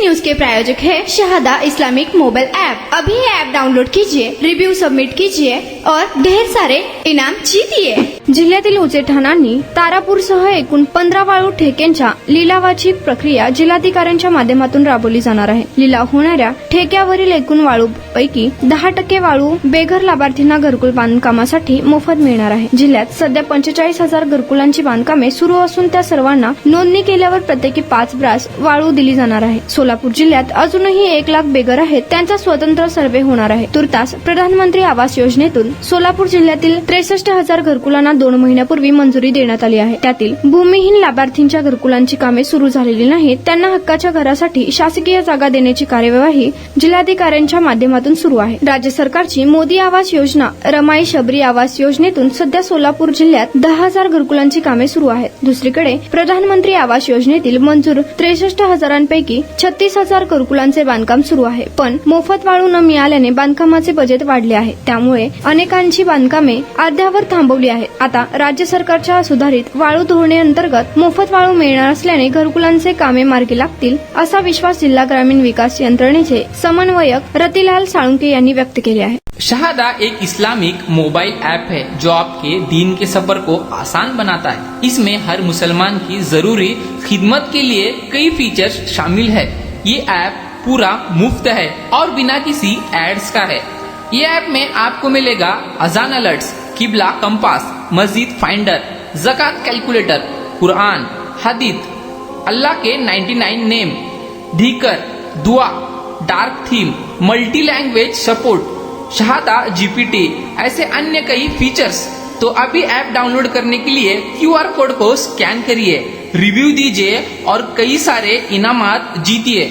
News के प्रायोजक है Shahada Islamic mobile app. अभी ऐप डाउनलोड कीजिए, रिव्यू सबमिट कीजिए और ढेर सारे इनाम जीतिए। जिल्ह्यातील उचेठाणांनी तारापूरसह एकूण 15 वाळू ठेक्यांच्या लिलावाची प्रक्रिया जिल्हाधिकाऱ्यांच्या माध्यमातून राबवली जाणार आहे। लिलाव होणाऱ्या ठेक्यावरील एकूण वाळूपैकी 10% वाळू बेघर लाभार्थींना घरकुल बांधकामासाठी मोफत मिळणार आहे। जिल्ह्यात सध्या 45,000 घरकुलांची बांधकामे सुरू असून त्या सर्वांना नोंदणी केल्यावर प्रत्येकी 5 ब्रास वाळू दिली जाणार आहे। सोलापूर जिल्ह्यात अजूनही 1 लाख बेघर आहेत, त्यांचा स्वतंत्र सर्व्हे होणार आहे। तुर्तास प्रधानमंत्री आवास योजनेतून सोलापूर जिल्ह्यातील 63,000 घरकुलांना 2 महिन्यापूर्वी मंजुरी देण्यात आली आहे। त्यातील भूमिहीन लाभार्थींच्या घरकुलांची कामे सुरू झालेली नाहीत, त्यांना हक्काच्या घरासाठी शासकीय जागा देण्याची कार्यवाही जिल्हाधिकाऱ्यांच्या माध्यमातून सुरू आहे। राज्य सरकारची मोदी आवास योजना, रमाई शबरी आवास योजनेतून सध्या सोलापूर जिल्ह्यात 10,000 घरकुलांची कामे सुरू आहेत। दुसरीकडे प्रधानमंत्री आवास योजनेतील मंजूर 63,000पैकी 36,000 घरकुलांचे बांधकाम सुरू आहे, पण मोफत वाळू न मिळाल्याने बांधकामाचे बजेट वाढले आहे, त्यामुळे अनेकांची बांधकामे अर्ध्यावर थांबवली आहेत। आता राज्य सरकारच्या सुधारित वाळू धोरणाअंतर्गत मोफत वाळू मिळणार असल्याने घरकुलांचे कामे मार्गी लागतील, असा विश्वास जिल्हा ग्रामीण विकास यंत्रणेचे समन्वयक रतिलाल साळुंके यांनी व्यक्त केले आहे। शहादा एक इस्लामिक मोबाइल ऐप है जो आपके दीन के सफर को आसान बनाता है। इसमें हर मुसलमान की जरूरी खिदमत के लिए कई फीचर्स शामिल है। ये ऐप पूरा मुफ्त है और बिना किसी एड्स का है। ये ऐप में आपको मिलेगा अजान अलर्ट्स, किबला कंपास, मस्जिद फाइंडर, ज़कात कैलकुलेटर, कुरान, हदीथ, अल्लाह के 99 नेम, धीकर, दुआ, dark theme, multi language support, Shahada GPT, ऐसे अन्य कई फीचर्स। तो अभी ऐप डाउनलोड करने के लिए QR कोड को स्कैन करिए, रिव्यू दीजिए और कई सारे इनामात जीतिए।